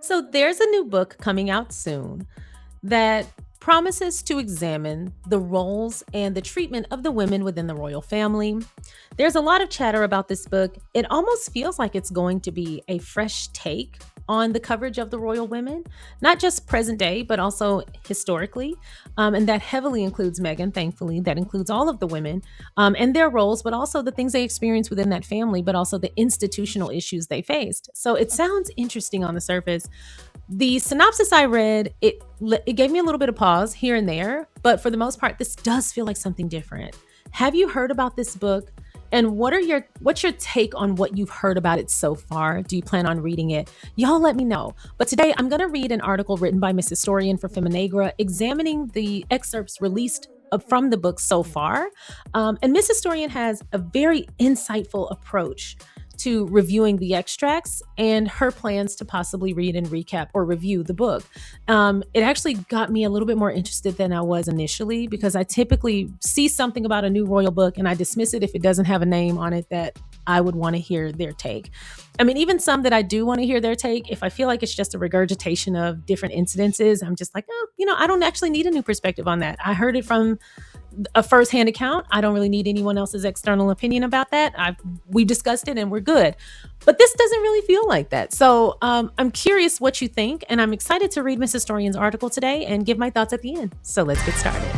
So there's a new book coming out soon that promises to examine the roles and the treatment of the women within the royal family. There's a lot of chatter about this book. It almost feels like it's going to be a fresh take on the coverage of the royal women, not just present day, but also historically. And that heavily includes Meghan, thankfully. That includes all of the women and their roles, but also the things they experienced within that family, but also the institutional issues they faced. So it sounds interesting on the surface. The synopsis I read, it gave me a little bit of pause here and there, but for the most part, this does feel like something different. Have you heard about this book? And what's your take on what you've heard about it so far? Do you plan on reading it? Y'all let me know. But today I'm going to read an article written by Miss Historyn for Feminegra examining the excerpts released from the book so far. And Miss Historyn has a very insightful approach to reviewing the extracts and her plans to possibly read and recap or review the book. It actually got me a little bit more interested than I was initially, because I typically see something about a new royal book and I dismiss it if it doesn't have a name on it that I would want to hear their take. I mean, even some that I do want to hear their take, if I feel like it's just a regurgitation of different incidences, I'm just like, oh, I don't actually need a new perspective on that. I heard it from a firsthand account. I don't really need anyone else's external opinion about that. We discussed it and we're good. But this doesn't really feel like that. So I'm curious what you think, and I'm excited to read Miss Historyn's article today and give my thoughts at the end. So let's get started.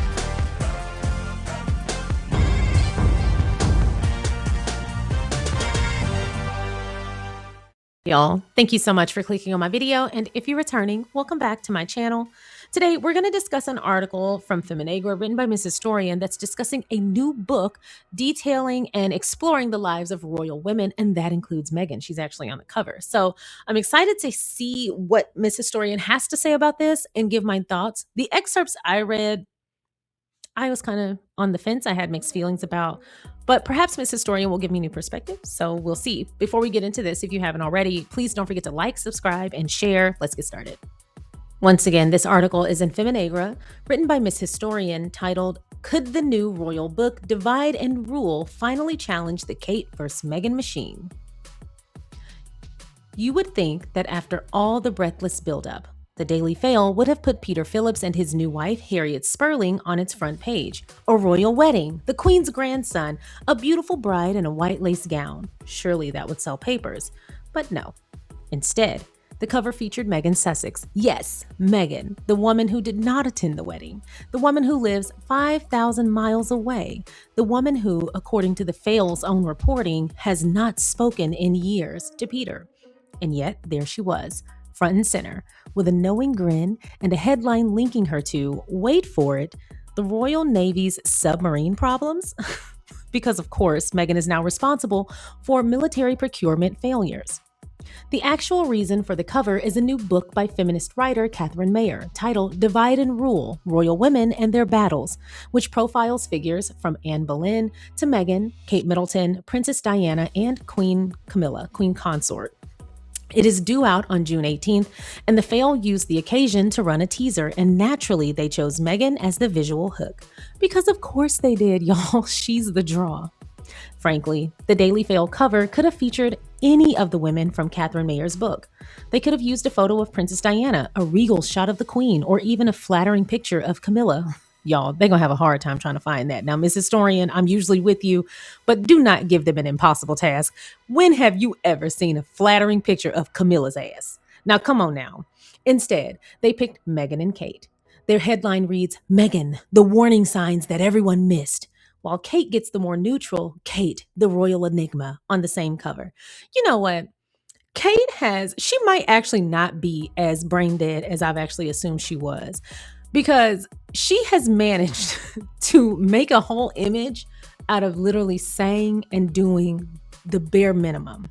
Y'all, thank you so much for clicking on my video. And if you're returning, welcome back to my channel. Today, we're going to discuss an article from Feminegra written by Miss Historyn that's discussing a new book detailing and exploring the lives of royal women, and that includes Meghan. She's actually on the cover. So I'm excited to see what Miss Historyn has to say about this and give my thoughts. The excerpts I read, I was kind of on the fence. I had mixed feelings about, but perhaps Miss Historyn will give me new perspective. So we'll see. Before we get into this, if you haven't already, please don't forget to like, subscribe, and share. Let's get started. Once again, this article is in Feminegra, written by Miss Historyn, titled, "Could the New Royal Book Divide and Rule Finally Challenge the Kate vs. Meghan Machine?" You would think that after all the breathless buildup, the Daily Fail would have put Peter Phillips and his new wife, Harriet Spurling, on its front page. A royal wedding, the Queen's grandson, a beautiful bride in a white lace gown. Surely that would sell papers. But no. Instead, the cover featured Meghan Sussex. Yes, Meghan, the woman who did not attend the wedding. The woman who lives 5,000 miles away. The woman who, according to the Fail's own reporting, has not spoken in years to Peter. And yet, there she was, front and center, with a knowing grin and a headline linking her to, wait for it, the Royal Navy's submarine problems? Because, of course, Meghan is now responsible for military procurement failures. The actual reason for the cover is a new book by feminist writer Catherine Mayer titled Divide and Rule, Royal Women and Their Battles, which profiles figures from Anne Boleyn to Meghan, Kate Middleton, Princess Diana, and Queen Camilla, Queen Consort. It is due out on June 18th, and the Fail used the occasion to run a teaser, and naturally they chose Meghan as the visual hook. Because of course they did, y'all. She's the draw. Frankly, the Daily Fail cover could have featured any of the women from Catherine Mayer's book. They could have used a photo of Princess Diana, a regal shot of the Queen, or even a flattering picture of Camilla. Y'all, they're going to have a hard time trying to find that. Now, Miss Historyn, I'm usually with you, but do not give them an impossible task. When have you ever seen a flattering picture of Camilla's ass? Now, come on now. Instead, they picked Meghan and Kate. Their headline reads, Meghan, the warning signs that everyone missed, while Kate gets the more neutral, Kate, the Royal Enigma, on the same cover. You know what? She might actually not be as brain dead as I've actually assumed she was, because she has managed to make a whole image out of literally saying and doing the bare minimum.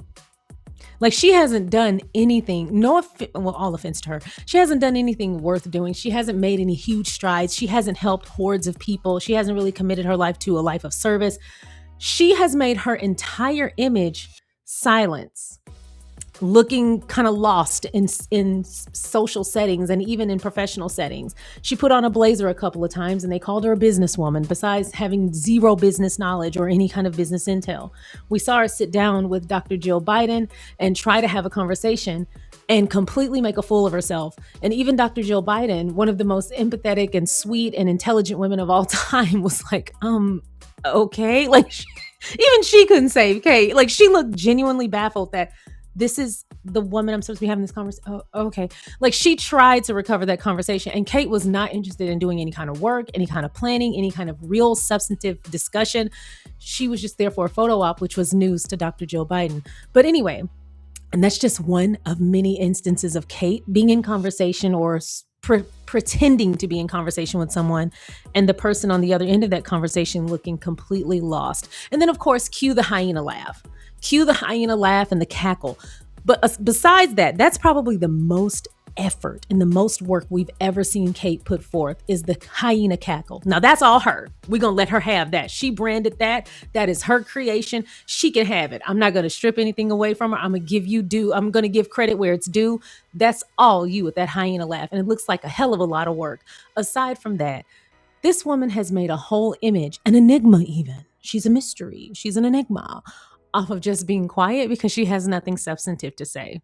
Like, she hasn't done anything, all offense to her, she hasn't done anything worth doing. She hasn't made any huge strides. She hasn't helped hordes of people. She hasn't really committed her life to a life of service. She has made her entire image silence. looking kind of lost in social settings and even in professional settings. She put on a blazer a couple of times and they called her a businesswoman, besides having zero business knowledge or any kind of business intel. We saw her sit down with Dr. Jill Biden and try to have a conversation and completely make a fool of herself. And even Dr. Jill Biden, one of the most empathetic and sweet and intelligent women of all time, was like, okay. Like, even she couldn't save Kate. Like, she looked genuinely baffled that this is the woman I'm supposed to be having this conversation. Oh, okay. Like, she tried to recover that conversation, and Kate was not interested in doing any kind of work, any kind of planning, any kind of real substantive discussion. She was just there for a photo op, which was news to Dr. Jill Biden. But anyway, and that's just one of many instances of Kate being in conversation or pretending to be in conversation with someone, and the person on the other end of that conversation looking completely lost. And then, of course, cue the hyena laugh. Cue the hyena laugh and the cackle. But besides that, that's probably the most effort and the most work we've ever seen Kate put forth, is the hyena cackle. Now, that's all her. We're going to let her have that. She branded that. That is her creation. She can have it. I'm not going to strip anything away from her. I'm going to give you due. I'm going to give credit where it's due. That's all you with that hyena laugh. And it looks like a hell of a lot of work. Aside from that, this woman has made a whole image, an enigma even. She's a mystery. She's an enigma off of just being quiet because she has nothing substantive to say.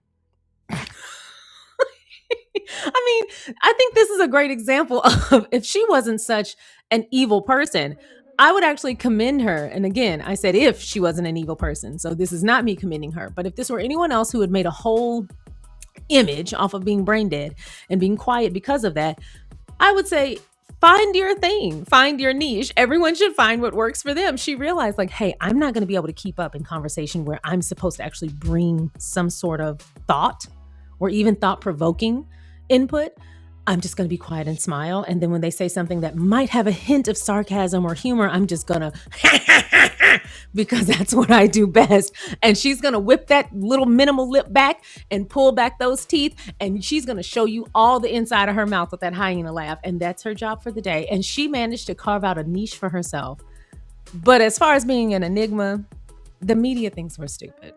I mean, I think this is a great example of, if she wasn't such an evil person, I would actually commend her. And again, I said if she wasn't an evil person. So this is not me commending her. But if this were anyone else who had made a whole image off of being brain dead and being quiet because of that, I would say, find your thing, find your niche. Everyone should find what works for them. She realized, like, hey, I'm not going to be able to keep up in conversation where I'm supposed to actually bring some sort of thought or even thought-provoking input. I'm just going to be quiet and smile. And then when they say something that might have a hint of sarcasm or humor, I'm just going to, because that's what I do best. And she's going to whip that little minimal lip back and pull back those teeth. And she's going to show you all the inside of her mouth with that hyena laugh. And that's her job for the day. And she managed to carve out a niche for herself. But as far as being an enigma, the media thinks we're stupid.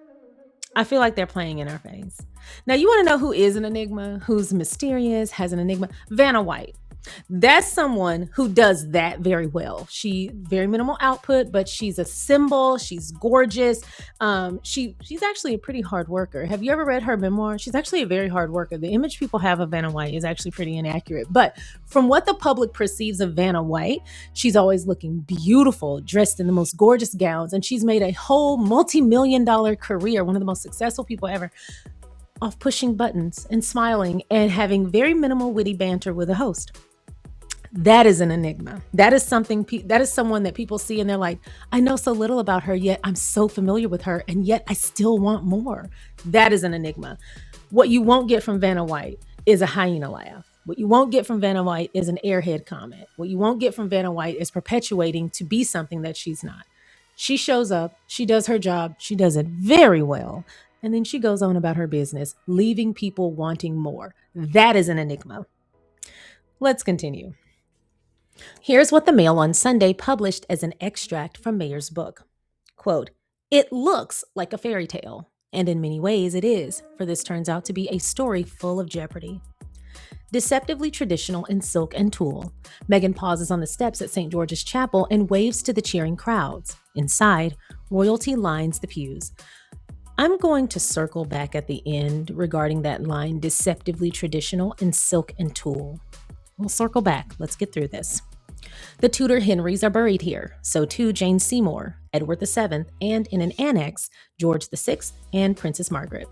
I feel like they're playing in our face. Now, you want to know who is an enigma, who's mysterious, has an enigma? Vanna White. That's someone who does that very well. She very minimal output, but she's a symbol. She's gorgeous. She's actually a pretty hard worker. Have you ever read her memoir? She's actually a very hard worker. The image people have of Vanna White is actually pretty inaccurate. But from what the public perceives of Vanna White, she's always looking beautiful, dressed in the most gorgeous gowns. And she's made a whole multi-million-dollar career, one of the most successful people ever, off pushing buttons and smiling and having very minimal witty banter with a host. That is an enigma. That is something. That is someone that people see and they're like, I know so little about her, yet I'm so familiar with her, and yet I still want more. That is an enigma. What you won't get from Vanna White is a hyena laugh. What you won't get from Vanna White is an airhead comment. What you won't get from Vanna White is perpetuating to be something that she's not. She shows up, she does her job, she does it very well, and then she goes on about her business, leaving people wanting more. That is an enigma. Let's continue. Here's what the Mail on Sunday published as an extract from Mayer's book. Quote, "It looks like a fairy tale, and in many ways it is, for this turns out to be a story full of jeopardy. Deceptively traditional in silk and tulle, Meghan pauses on the steps at St. George's Chapel and waves to the cheering crowds. Inside, royalty lines the pews." I'm going to circle back at the end regarding that line, deceptively traditional in silk and tulle. We'll circle back. Let's get through this. The Tudor Henrys are buried here, so too Jane Seymour, Edward VII, and in an annex, George VI and Princess Margaret.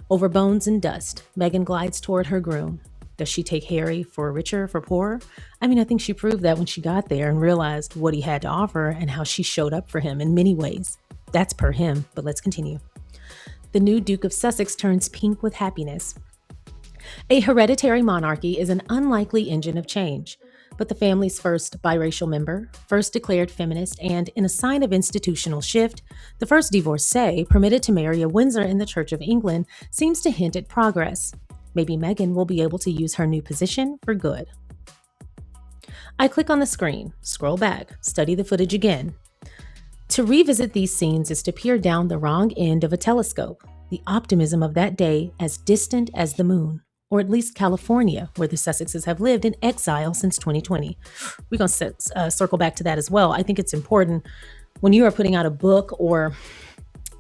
Over bones and dust, Meghan glides toward her groom. Does she take Harry for richer, for poorer? I mean, I think she proved that when she got there and realized what he had to offer and how she showed up for him in many ways. That's per him, but let's continue. The new Duke of Sussex turns pink with happiness. A hereditary monarchy is an unlikely engine of change, but the family's first biracial member, first declared feminist, and, in a sign of institutional shift, the first divorcee permitted to marry a Windsor in the Church of England seems to hint at progress. Maybe Meghan will be able to use her new position for good. I click on the screen, scroll back, study the footage again. To revisit these scenes is to peer down the wrong end of a telescope. the optimism of that day as distant as the moon, or at least California, where the Sussexes have lived in exile since 2020. We're going to circle back to that as well. I think it's important when you are putting out a book or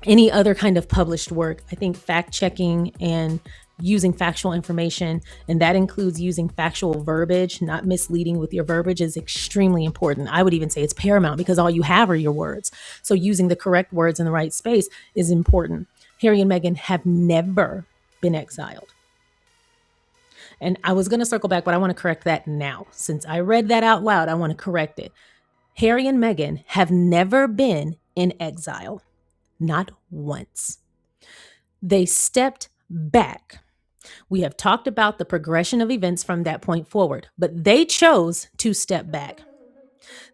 any other kind of published work. I think fact checking and using factual information, and that includes using factual verbiage, not misleading with your verbiage, is extremely important. I would even say it's paramount because all you have are your words. So using the correct words in the right space is important. Harry and Meghan have never been exiled. And I was going to circle back, but I want to correct that now. Since I read that out loud, I want to correct it. Harry and Meghan have never been in exile. Not once. They stepped back. We have talked about the progression of events from that point forward, but they chose to step back.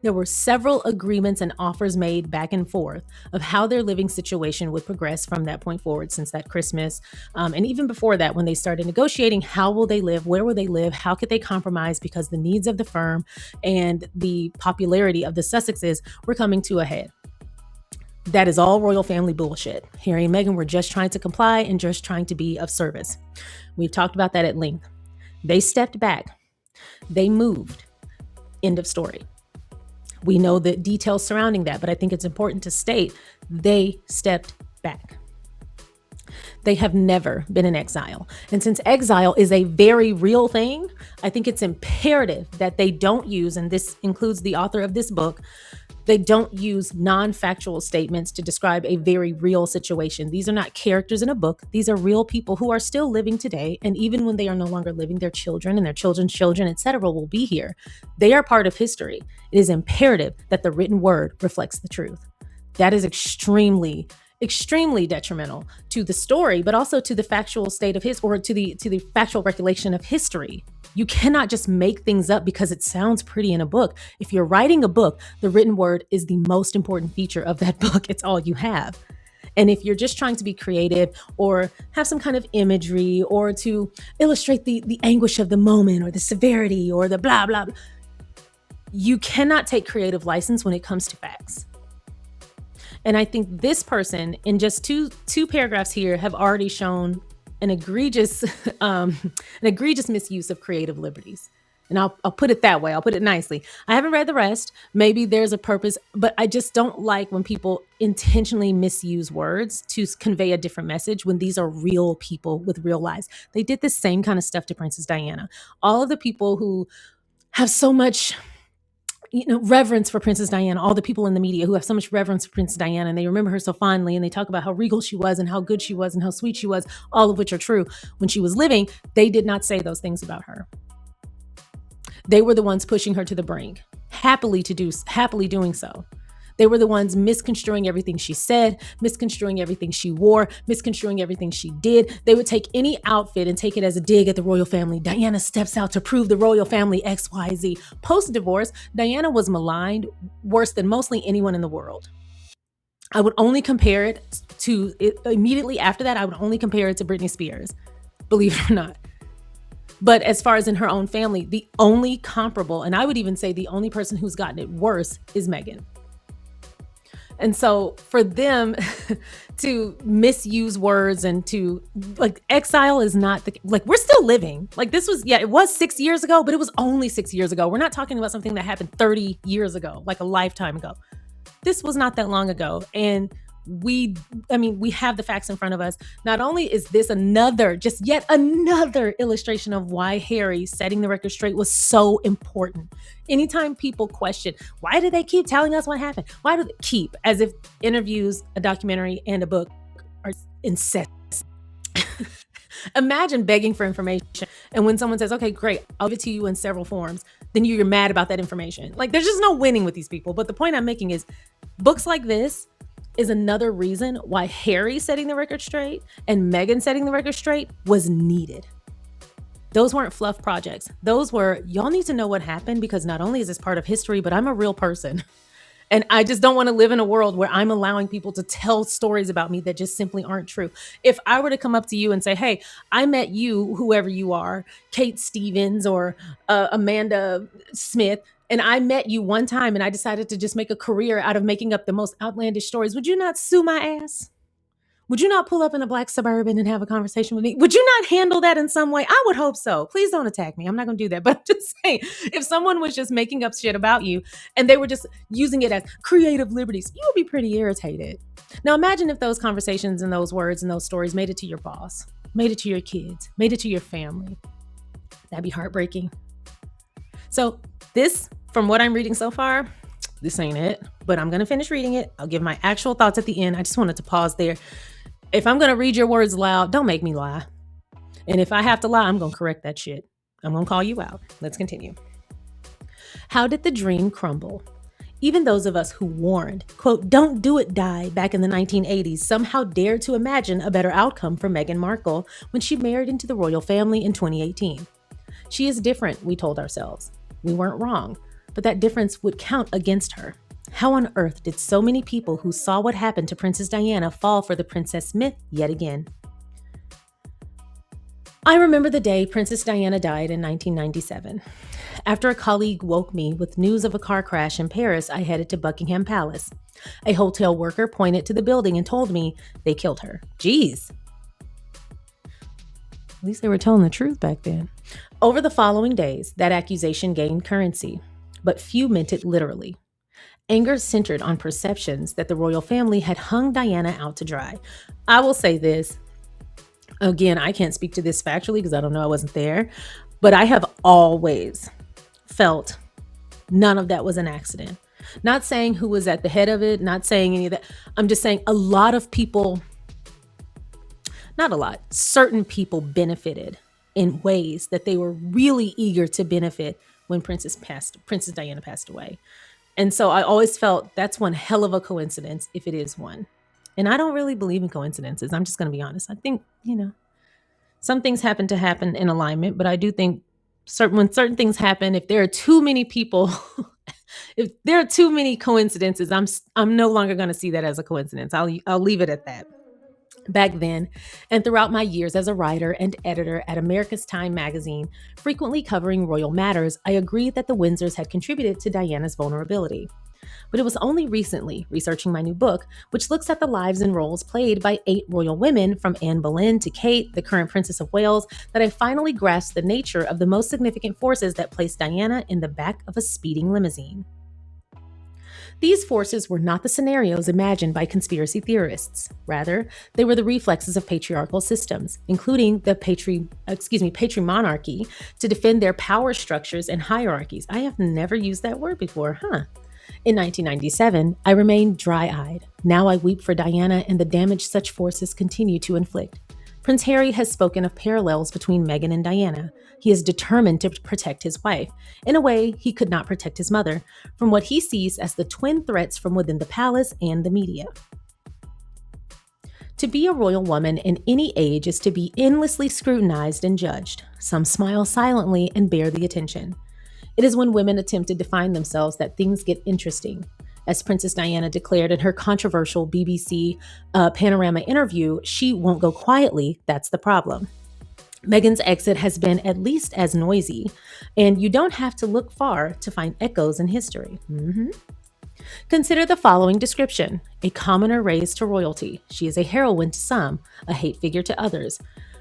There were several agreements and offers made back and forth of how their living situation would progress from that point forward since that Christmas. And even before that, when they started negotiating, how will they live? Where will they live? How could they compromise? Because the needs of the firm and the popularity of the Sussexes were coming to a head. That is all royal family bullshit. Harry and Meghan were just trying to comply and just trying to be of service. We've talked about that at length. They stepped back. They moved. End of story. We know the details surrounding that, but I think it's important to state they stepped back. They have never been in exile. And since exile is a very real thing, I think it's imperative that they don't use, and this includes the author of this book, they don't use non-factual statements to describe a very real situation. These are not characters in a book. These are real people who are still living today. And even when they are no longer living, their children and their children's children, etc., will be here. They are part of history. It is imperative that the written word reflects the truth. That is extremely detrimental to the story, but also to the factual state of to the factual recollection of history. You cannot just make things up because it sounds pretty in a book. If you're writing a book, the written word is the most important feature of that book. It's all you have. And if you're just trying to be creative or have some kind of imagery or to illustrate the anguish of the moment or the severity or the blah, blah, blah, you cannot take creative license when it comes to facts. And I think this person, in just two paragraphs here, have already shown an egregious misuse of creative liberties. And I'll put it that way. I'll put it nicely. I haven't read the rest. Maybe there's a purpose, but I just don't like when people intentionally misuse words to convey a different message when these are real people with real lives. They did the same kind of stuff to Princess Diana. All of the people who have so much reverence for Princess Diana, all the people in the media who have so much reverence for Princess Diana, and they remember her so fondly, and they talk about how regal she was and how good she was and how sweet she was, all of which are true. When she was living, they did not say those things about her. They were the ones pushing her to the brink, happily doing so. They were the ones misconstruing everything she said, misconstruing everything she wore, misconstruing everything she did. They would take any outfit and take it as a dig at the royal family. Diana steps out to prove the royal family XYZ. Post-divorce, Diana was maligned worse than mostly anyone in the world. I would only compare it to, immediately after that, I would only compare it to Britney Spears, believe it or not. But as far as in her own family, the only comparable, and I would even say the only person who's gotten it worse is Meghan. And so for them to misuse words and to exile is not we're still living. It was 6 years ago, but it was only 6 years ago. We're not talking about something that happened 30 years ago, like a lifetime ago. This was not that long ago. And we have the facts in front of us. Not only is this yet another illustration of why Harry setting the record straight was so important. Anytime people question, why do they keep telling us what happened? Why do they keep, as if interviews, a documentary, and a book are incessant. Imagine begging for information, and when someone says, okay, great, I'll give it to you in several forms, then you're mad about that information. There's just no winning with these people. But the point I'm making is books like this is another reason why Harry setting the record straight and Meghan setting the record straight was needed. Those weren't fluff projects. Those were, y'all need to know what happened because not only is this part of history, but I'm a real person. And I just don't want to live in a world where I'm allowing people to tell stories about me that just simply aren't true. If I were to come up to you and say, hey, I met you, whoever you are, Kate Stevens or Amanda Smith, and I met you one time and I decided to just make a career out of making up the most outlandish stories, would you not sue my ass? Would you not pull up in a black Suburban and have a conversation with me? Would you not handle that in some way? I would hope so. Please don't attack me. I'm not going to do that. But I'm just saying, if someone was just making up shit about you and they were just using it as creative liberties, you would be pretty irritated. Now imagine if those conversations and those words and those stories made it to your boss, made it to your kids, made it to your family. That'd be heartbreaking. So this, from what I'm reading so far, this ain't it, but I'm going to finish reading it. I'll give my actual thoughts at the end. I just wanted to pause there. If I'm going to read your words loud, don't make me lie. And if I have to lie, I'm going to correct that shit. I'm going to call you out. Let's continue. How did the dream crumble? Even those of us who warned, quote, "Don't do it, Di," back in the 1980s, somehow dared to imagine a better outcome for Meghan Markle when she married into the royal family in 2018. She is different, we told ourselves. We weren't wrong, but that difference would count against her. How on earth did so many people who saw what happened to Princess Diana fall for the princess myth yet again? I remember the day Princess Diana died in 1997. After a colleague woke me with news of a car crash in Paris, I headed to Buckingham Palace. A hotel worker pointed to the building and told me they killed her. Jeez. At least they were telling the truth back then. Over the following days, that accusation gained currency, but few meant it literally. Anger centered on perceptions that the royal family had hung Diana out to dry. I will say this. Again, I can't speak to this factually because I don't know, I wasn't there. But I have always felt none of that was an accident. Not saying who was at the head of it, not saying any of that. I'm just saying a lot of people, not a lot, certain people benefited in ways that they were really eager to benefit when Princess Diana passed away. And so I always felt that's one hell of a coincidence if it is one. And I don't really believe in coincidences. I'm just going to be honest. I think, some things happen to happen in alignment, but I do think when certain things happen, if there are too many people, if there are too many coincidences, I'm no longer going to see that as a coincidence. I'll leave it at that. Back then, and throughout my years as a writer and editor at America's Time magazine, frequently covering royal matters, I agreed that the Windsors had contributed to Diana's vulnerability. But it was only recently, researching my new book, which looks at the lives and roles played by 8 royal women from Anne Boleyn to Kate, the current Princess of Wales, that I finally grasped the nature of the most significant forces that placed Diana in the back of a speeding limousine. These forces were not the scenarios imagined by conspiracy theorists. Rather, they were the reflexes of patriarchal systems, including the patrimonarchy, to defend their power structures and hierarchies. I have never used that word before, huh? In 1997, I remained dry-eyed. Now I weep for Diana and the damage such forces continue to inflict. Prince Harry has spoken of parallels between Meghan and Diana. He is determined to protect his wife, in a way he could not protect his mother, from what he sees as the twin threats from within the palace and the media. To be a royal woman in any age is to be endlessly scrutinized and judged. Some smile silently and bear the attention. It is when women attempt to define themselves that things get interesting. As Princess Diana declared in her controversial BBC Panorama interview, she won't go quietly, that's the problem. Meghan's exit has been at least as noisy, and you don't have to look far to find echoes in history. Consider the following description. A commoner raised to royalty. She is a heroine to some, a hate figure to others.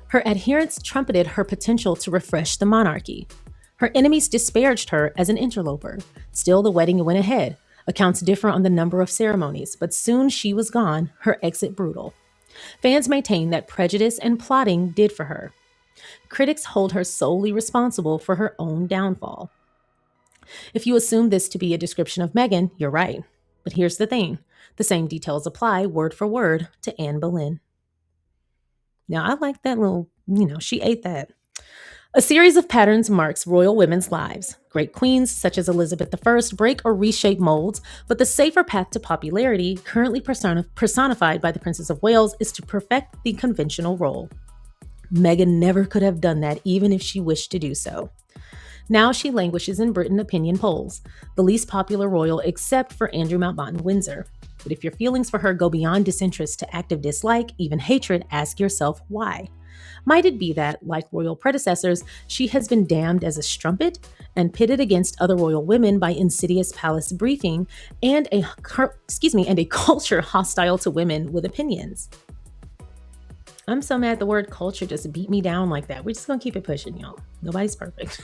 Her adherents trumpeted her potential to refresh the monarchy. Her enemies disparaged her as an interloper. Still, the wedding went ahead. Accounts differ on the number of ceremonies, but soon she was gone, her exit brutal. Fans maintain that prejudice and plotting did for her. Critics hold her solely responsible for her own downfall. If you assume this to be a description of Meghan, you're right. But here's the thing. The same details apply word for word to Anne Boleyn. Now, I like that little, she ate that. A series of patterns marks royal women's lives. Great queens, such as Elizabeth I, break or reshape molds, but the safer path to popularity, currently personified by the Princess of Wales, is to perfect the conventional role. Meghan never could have done that, even if she wished to do so. Now she languishes in Britain opinion polls, the least popular royal except for Andrew Mountbatten Windsor. But if your feelings for her go beyond disinterest to active dislike, even hatred, ask yourself why. Might it be that, like royal predecessors, she has been damned as a strumpet and pitted against other royal women by insidious palace briefing and a culture hostile to women with opinions? I'm so mad the word culture just beat me down like that. We're just going to keep it pushing, y'all. Nobody's perfect.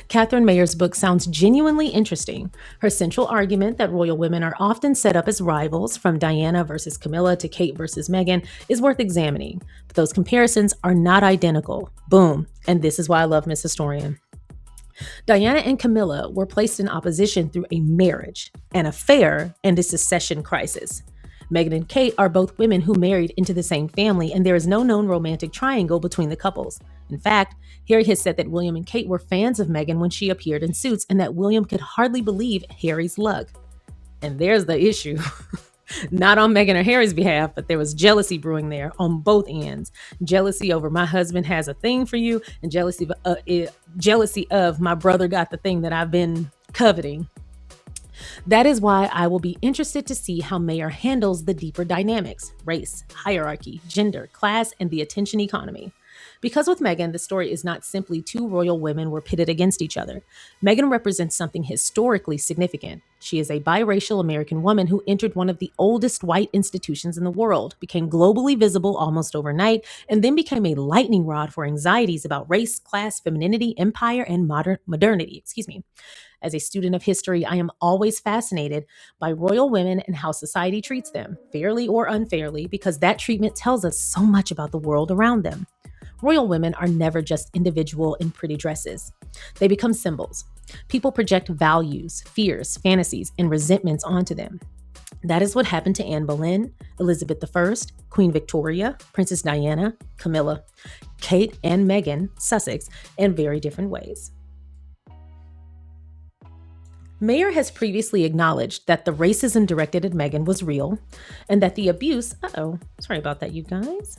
Catherine Mayer's book sounds genuinely interesting. Her central argument that royal women are often set up as rivals, from Diana versus Camilla to Kate versus Meghan, is worth examining. But those comparisons are not identical. Boom. And this is why I love Miss Historian. Diana and Camilla were placed in opposition through a marriage, an affair, and a succession crisis. Meghan and Kate are both women who married into the same family, and there is no known romantic triangle between the couples. In fact, Harry has said that William and Kate were fans of Meghan when she appeared in Suits, and that William could hardly believe Harry's luck. And there's the issue. Not on Meghan or Harry's behalf, but there was jealousy brewing there on both ends. Jealousy over my husband has a thing for you, and jealousy of my brother got the thing that I've been coveting. That is why I will be interested to see how Mayer handles the deeper dynamics: race, hierarchy, gender, class, and the attention economy. Because with Meghan, the story is not simply two royal women were pitted against each other. Meghan represents something historically significant. She is a biracial American woman who entered one of the oldest white institutions in the world, became globally visible almost overnight, and then became a lightning rod for anxieties about race, class, femininity, empire, and modernity. As a student of history, I am always fascinated by royal women and how society treats them, fairly or unfairly, because that treatment tells us so much about the world around them. Royal women are never just individual in pretty dresses. They become symbols. People project values, fears, fantasies, and resentments onto them. That is what happened to Anne Boleyn, Elizabeth I, Queen Victoria, Princess Diana, Camilla, Kate, and Meghan, Sussex, in very different ways. Mayer has previously acknowledged that the racism directed at Meghan was real, and that the abuse, sorry about that, you guys,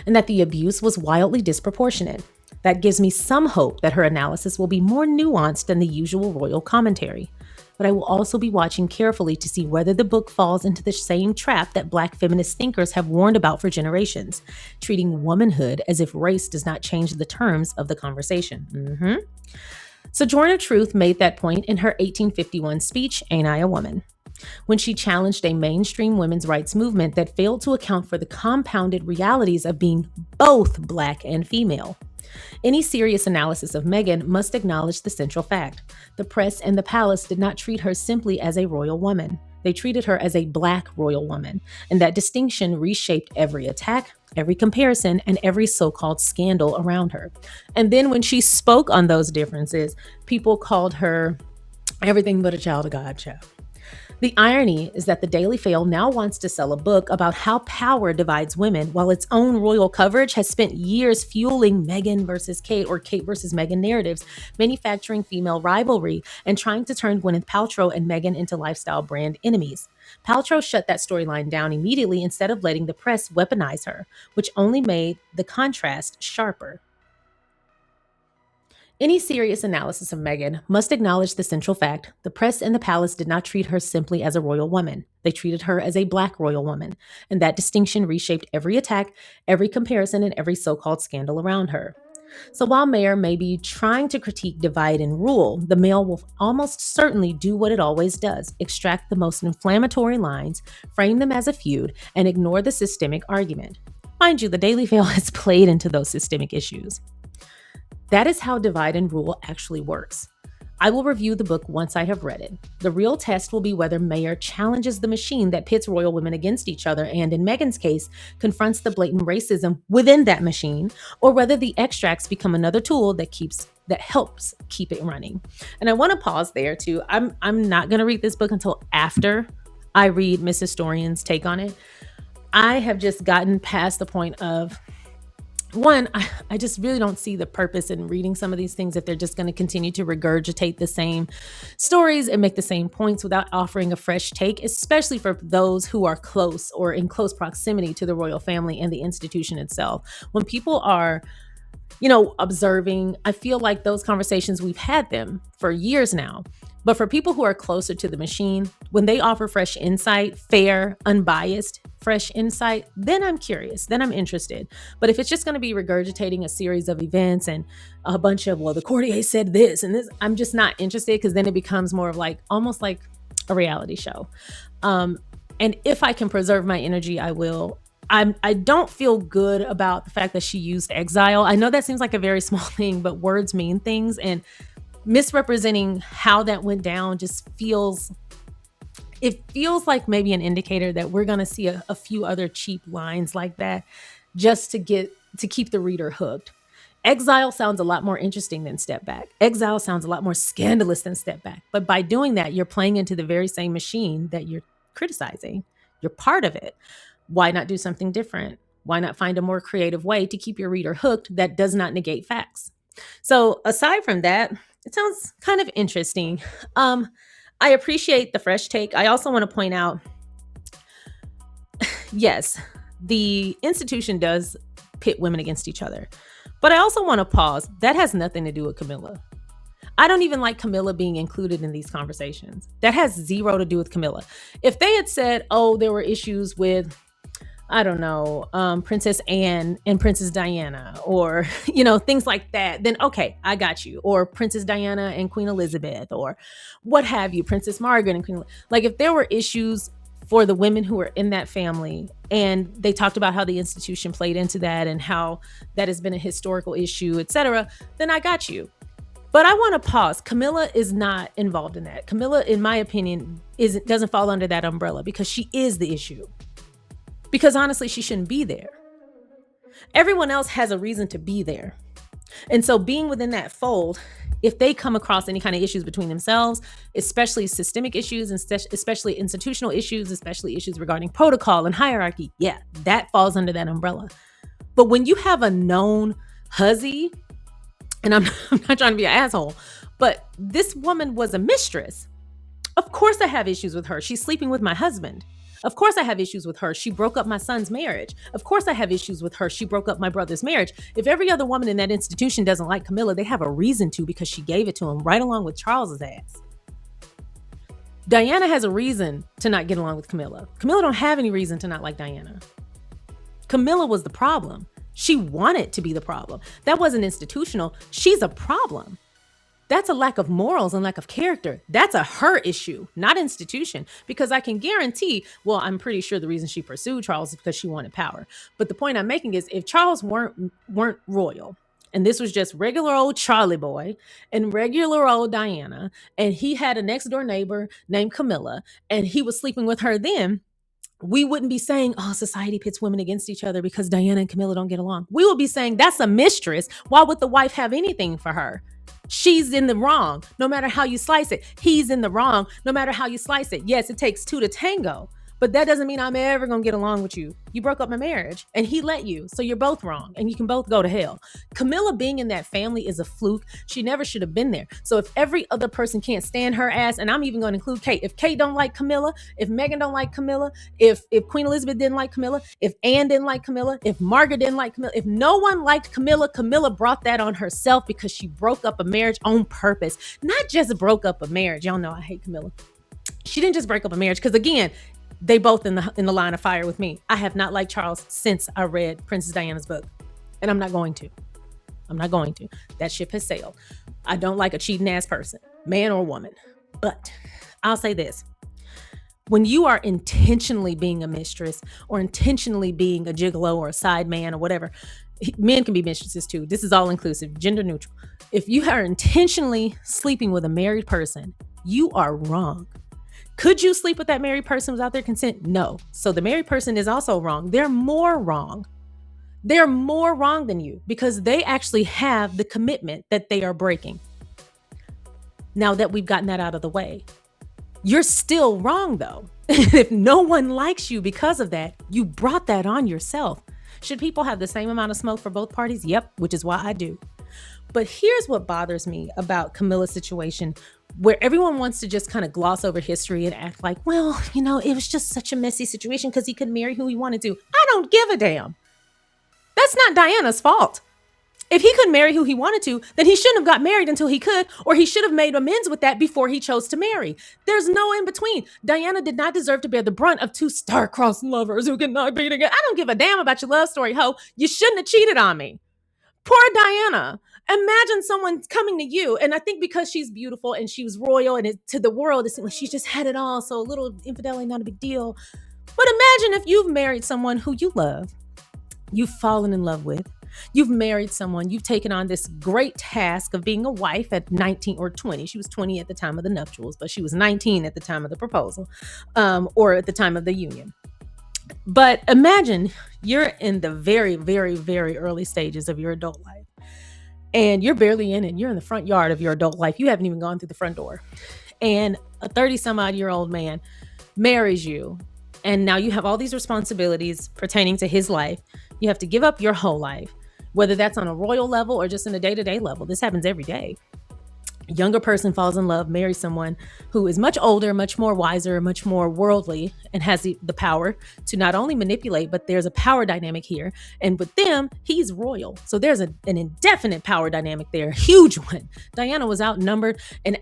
and that the abuse was wildly disproportionate. That gives me some hope that her analysis will be more nuanced than the usual royal commentary. But I will also be watching carefully to see whether the book falls into the same trap that Black feminist thinkers have warned about for generations, treating womanhood as if race does not change the terms of the conversation. Sojourner Truth made that point in her 1851 speech, Ain't I a Woman?, when she challenged a mainstream women's rights movement that failed to account for the compounded realities of being both Black and female. Any serious analysis of Meghan must acknowledge the central fact. The press and the palace did not treat her simply as a royal woman. They treated her as a Black royal woman, and that distinction reshaped every attack, every comparison, and every so-called scandal around her. And then when she spoke on those differences, people called her everything but a child of God, child. The irony is that the Daily Fail now wants to sell a book about how power divides women, while its own royal coverage has spent years fueling Meghan versus Kate or Kate versus Meghan narratives, manufacturing female rivalry, and trying to turn Gwyneth Paltrow and Meghan into lifestyle brand enemies. Paltrow shut that storyline down immediately instead of letting the press weaponize her, which only made the contrast sharper. Any serious analysis of Meghan must acknowledge the central fact: the press and the palace did not treat her simply as a royal woman. They treated her as a Black royal woman, and that distinction reshaped every attack, every comparison, and every so-called scandal around her. So while Mayer may be trying to critique divide and rule, the Mail will almost certainly do what it always does: extract the most inflammatory lines, frame them as a feud, and ignore the systemic argument. Mind you, the Daily Fail has played into those systemic issues. That is how divide and rule actually works. I will review the book once I have read it. The real test will be whether Mayer challenges the machine that pits royal women against each other and, in Meghan's case, confronts the blatant racism within that machine, or whether the extracts become another tool that helps keep it running. And I want to pause there too. I'm not going to read this book until after I read Miss Historian's take on it. I have just gotten past the point of, one, I just really don't see the purpose in reading some of these things if they're just going to continue to regurgitate the same stories and make the same points without offering a fresh take, especially for those who are close or in close proximity to the royal family and the institution itself. When people are, observing, I feel like those conversations, we've had them for years now. But for people who are closer to the machine, when they offer fresh insight, fair, unbiased, fresh insight, then I'm curious, then I'm interested. But if it's just going to be regurgitating a series of events and a bunch of, the courtier said this and this, I'm just not interested, because then it becomes more of almost like a reality show. And if I can preserve my energy, I will. I don't feel good about the fact that she used exile. I know that seems like a very small thing, but words mean things, and misrepresenting how that went down just feels like maybe an indicator that we're going to see a few other cheap lines like that just to keep the reader hooked. Exile sounds a lot more interesting than step back. Exile sounds a lot more scandalous than step back. But by doing that, you're playing into the very same machine that you're criticizing. You're part of it. Why not do something different? Why not find a more creative way to keep your reader hooked that does not negate facts? So aside from that, it sounds kind of interesting. I appreciate the fresh take. I also want to point out, yes, the institution does pit women against each other. But I also want to pause. That has nothing to do with Camilla. I don't even like Camilla being included in these conversations. That has zero to do with Camilla. If they had said, oh, there were issues with, I don't know, Princess Anne and Princess Diana, or, things like that, then okay, I got you. Or Princess Diana and Queen Elizabeth, or what have you, Princess Margaret and Queen. Like, if there were issues for the women who were in that family, and they talked about how the institution played into that and how that has been a historical issue, etc., then I got you. But I want to pause. Camilla is not involved in that. Camilla, in my opinion, doesn't fall under that umbrella because she is the issue. Because honestly, she shouldn't be there. Everyone else has a reason to be there. And so being within that fold, if they come across any kind of issues between themselves, especially systemic issues, and especially institutional issues, especially issues regarding protocol and hierarchy, yeah, that falls under that umbrella. But when you have a known hussy, and I'm not trying to be an asshole, but this woman was a mistress. Of course I have issues with her. She's sleeping with my husband. Of course I have issues with her. She broke up my son's marriage. Of course I have issues with her. She broke up my brother's marriage. If every other woman in that institution doesn't like Camilla, they have a reason to, because she gave it to him right along with Charles's ass. Diana has a reason to not get along with Camilla. Camilla don't have any reason to not like Diana. Camilla was the problem. She wanted to be the problem. That wasn't institutional. She's a problem. That's a lack of morals and lack of character. That's a her issue, not institution. Because I can guarantee, well, I'm pretty sure the reason she pursued Charles is because she wanted power. But the point I'm making is, if Charles weren't royal, and this was just regular old Charlie boy and regular old Diana, and he had a next door neighbor named Camilla, and he was sleeping with her, then we wouldn't be saying, oh, society pits women against each other because Diana and Camilla don't get along. We would be saying, that's a mistress. Why would the wife have anything for her? She's in the wrong, no matter how you slice it. He's in the wrong, no matter how you slice it. Yes, it takes two to tango, but that doesn't mean I'm ever going to get along with you. You broke up my marriage and he let you. So you're both wrong and you can both go to hell. Camilla being in that family is a fluke. She never should have been there. So if every other person can't stand her ass, and I'm even going to include Kate, if Kate don't like Camilla, if Meghan don't like Camilla, if Queen Elizabeth didn't like Camilla, if Anne didn't like Camilla, if Margaret didn't like Camilla, if no one liked Camilla, Camilla brought that on herself because she broke up a marriage on purpose. Not just broke up a marriage. Y'all know I hate Camilla. She didn't just break up a marriage because, again, they both in the line of fire with me. I have not liked Charles since I read Princess Diana's book, and I'm not going to. That ship has sailed. I don't like a cheating ass person, man or woman. But I'll say this. When you are intentionally being a mistress or intentionally being a gigolo or a side man or whatever, men can be mistresses too. This is all inclusive, gender neutral. If you are intentionally sleeping with a married person, you are wrong. Could you sleep with that married person without their consent? No. So the married person is also wrong. They're more wrong. They're more wrong than you because they actually have the commitment that they are breaking. Now that we've gotten that out of the way, you're still wrong though. If no one likes you because of that, you brought that on yourself. Should people have the same amount of smoke for both parties? Yep, which is why I do. But here's what bothers me about Camilla's situation, where everyone wants to just kind of gloss over history and act like, well, it was just such a messy situation because he could marry who he wanted to. I don't give a damn. That's not Diana's fault. If he could marry who he wanted to, then he shouldn't have got married until he could, or he should have made amends with that before he chose to marry. There's no in between. Diana did not deserve to bear the brunt of two star-crossed lovers who cannot be together. I don't give a damn about your love story, ho. You shouldn't have cheated on me. Poor Diana. Imagine someone coming to you, and I think because she's beautiful and she was royal, and to the world, it seemed like she just had it all, so a little infidelity, not a big deal. But imagine if you've married someone who you love, you've fallen in love with, you've married someone, you've taken on this great task of being a wife at 19 or 20. She was 20 at the time of the nuptials, but she was 19 at the time of the proposal, or at the time of the union. But imagine you're in the very, very, very early stages of your adult life, and you're barely in it. You're in the front yard of your adult life. You haven't even gone through the front door. And a 30-some-odd-year-old man marries you. And now you have all these responsibilities pertaining to his life. You have to give up your whole life, whether that's on a royal level or just in a day-to-day level. This happens every day. A younger person falls in love, marries someone who is much older, much more wiser, much more worldly, and has the power to not only manipulate, but there's a power dynamic here. And with them, he's royal. So there's an indefinite power dynamic there, a huge one. Diana was outnumbered and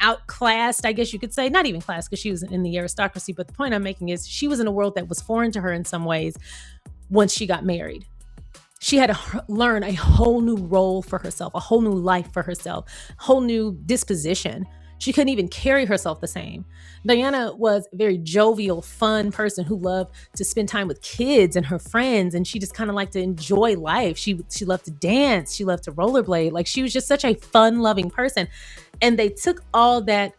outclassed, I guess you could say. Not even classed, because she was in the aristocracy. But the point I'm making is she was in a world that was foreign to her in some ways once she got married. She had to learn a whole new role for herself, a whole new life for herself, a whole new disposition. She couldn't even carry herself the same. Diana was a very jovial, fun person who loved to spend time with kids and her friends, and she just kind of liked to enjoy life. She loved to dance. She loved to rollerblade. Like, she was just such a fun-loving person. And they took all that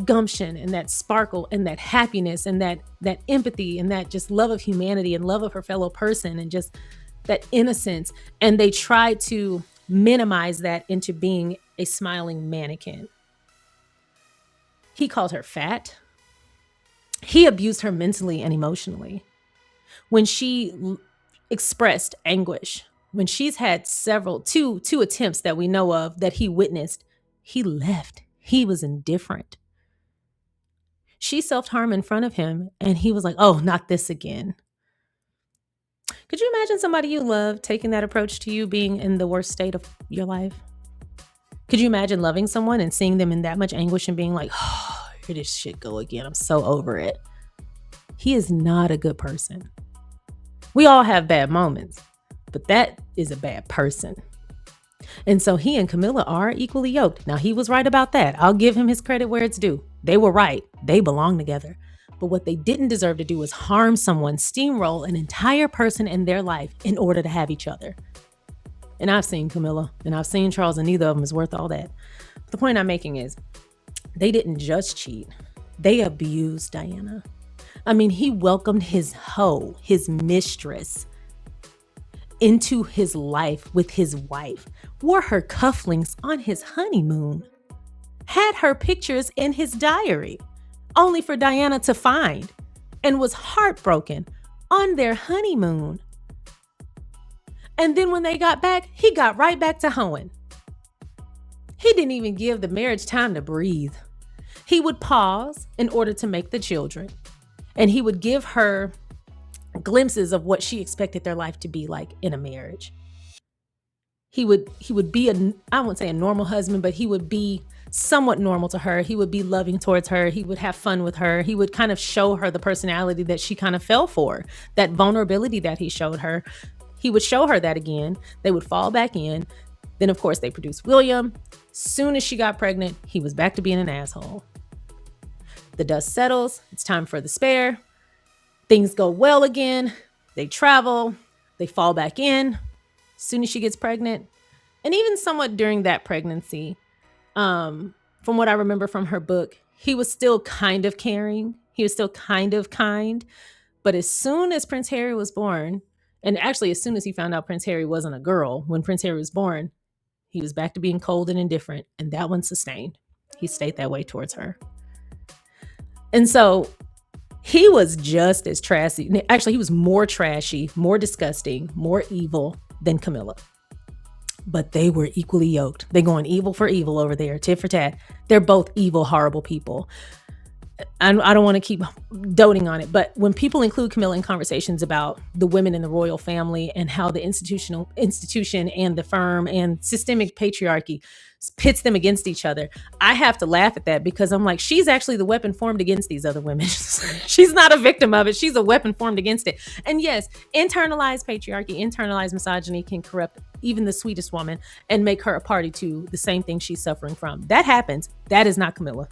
gumption and that sparkle and that happiness and that empathy and that just love of humanity and love of her fellow person and just that innocence, and they tried to minimize that into being a smiling mannequin. He called her fat. He abused her mentally and emotionally. When she expressed anguish, when she's had two attempts that we know of that he witnessed, he left. He was indifferent. She self-harmed in front of him, and he was like, oh, not this again. Could you imagine somebody you love taking that approach to you being in the worst state of your life? Could you imagine loving someone and seeing them in that much anguish and being like, oh, here this shit go again. I'm so over it. He is not a good person. We all have bad moments, but that is a bad person. And so he and Camilla are equally yoked. Now, he was right about that. I'll give him his credit where it's due. They were right. They belong together. But what they didn't deserve to do was harm someone, steamroll an entire person in their life in order to have each other. And I've seen Camilla and I've seen Charles, and neither of them is worth all that. But the point I'm making is they didn't just cheat. They abused Diana. I mean, he welcomed his hoe, his mistress, into his life with his wife, wore her cufflinks on his honeymoon, had her pictures in his diary, only for Diana to find, and was heartbroken on their honeymoon. And then when they got back, he got right back to hoeing. He didn't even give the marriage time to breathe. He would pause in order to make the children, and he would give her glimpses of what she expected their life to be like in a marriage. He would be I won't say a normal husband, but he would be somewhat normal to her. He would be loving towards her. He would have fun with her. He would kind of show her the personality that she kind of fell for, that vulnerability that he showed her. He would show her that again. They would fall back in. Then, of course, they produced William. Soon as she got pregnant, he was back to being an asshole. The dust settles. It's time for the spare. Things go well again. They travel. They fall back in. As soon as she gets pregnant. And even somewhat during that pregnancy, from what I remember from her book, he was still kind of caring. He was still kind of kind. But as soon as Prince Harry was born, and actually as soon as he found out Prince Harry wasn't a girl, when Prince Harry was born, he was back to being cold and indifferent. And that one sustained. He stayed that way towards her. And so he was just as trashy. Actually, he was more trashy, more disgusting, more evil than Camilla. But they were equally yoked. They're going evil for evil over there, tit for tat. They're both evil, horrible people. I don't want to keep doting on it, but when people include Camilla in conversations about the women in the royal family and how the institution and the firm and systemic patriarchy pits them against each other, I have to laugh at that, because I'm like, she's actually the weapon formed against these other women. She's not a victim of it. She's a weapon formed against it. And yes, internalized patriarchy, internalized misogyny can corrupt even the sweetest woman and make her a party to the same thing she's suffering from. That happens. That is not Camilla.